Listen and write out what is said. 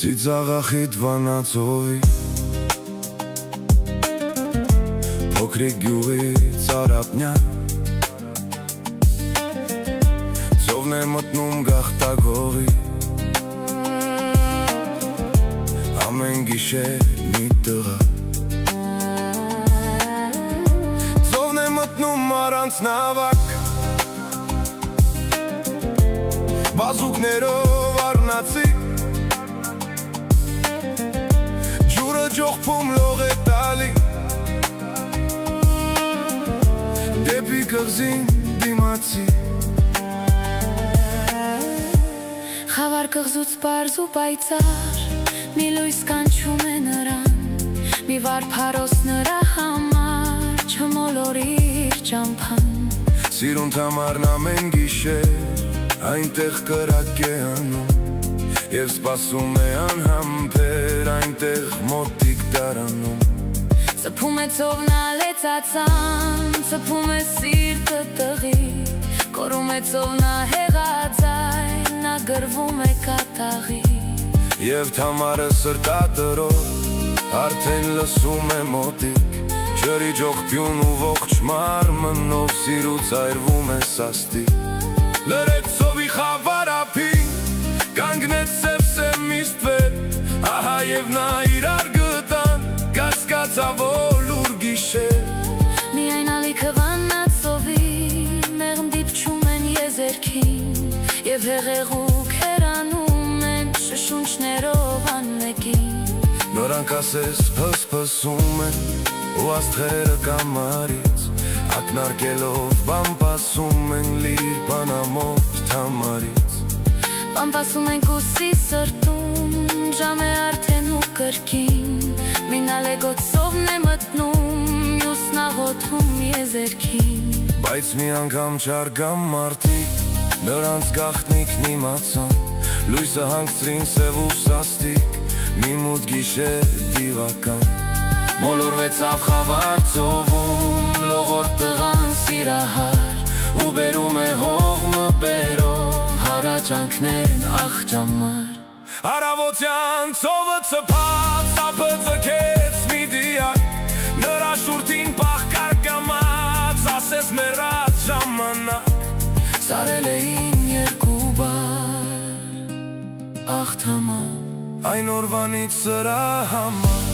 Ծիծաղախիտ վանածովի Փոքրիկ գյուղից Արաբնյա Ծովն է մտնում գաղթագողի Ամեն գիշեր մի տղա Ծովն է մտնում առանց նավակ Բազուկներով առնացի Ջուրը ջողփում լող է տալի Դեպի կղզին դիմացի Խավար կղզուց պարզ ու պայծառ Մի լույս կանչում է նրան Մի վար փարոս նրա համար Չմոլորիր ճամփան Սիրուն թամարն ամեն գիշեր Այնտեղ կրակ է անում Եվ սպասում է անհամբեր Այնտեղ մոտիկ դարանում Սփում է ծովն ալեցացան Սփում է սիրտը տղի Կորում է ծովն ահեղաձայն Նա գրվում է կատաղի Եվ թամարը սրտատրով Արդեն լսում է մոտիկ Ջրի ջողփյուն ու ողջ մարմնով Սիրուց այրվում է սաստիկ Լրեց ծովի խավարափին Կանգնեց սև միստվեր Ահա և նա իրար գտան Կասկածավոր լուր գիշեր Միայն ալիքը վանածովի Մեղմ դիպչում են եզերքին Եվ հեղեղուկ հեռանում են Շշունչներով անմեկին Նորանք ասես փսփսում են Ու աստղերը կամարից Ակնարկելով բամպասում են լիր բանամոտ թամարից Բամպասում ենք ուսի սրտում Ժամ է արդեն ու կրկին Մինալեգոտ ծովն է մտնում Մյուսն աղոթում եզերքին Բայց մի անգամ չարգամ մարդիկ Նրանց գաղտնիքն իմացան Լույսը հանգցրին սև ու սաստիկ Մի մութ գիշեր դիվական Մոլորվեցավ խավար ծովում Լողորդ տղան սիրահար Ու բերում է հողմը բերով Հարաճանքներն աղջամար Արավոտյան ծովը ծպած Սապը ձգեց մի դիակ Նրա շուրթին պախ կարկամած Ասես մեռած ժամանակ Սարել էին երկու բար Աղթամար Այն օրվանից սրա համար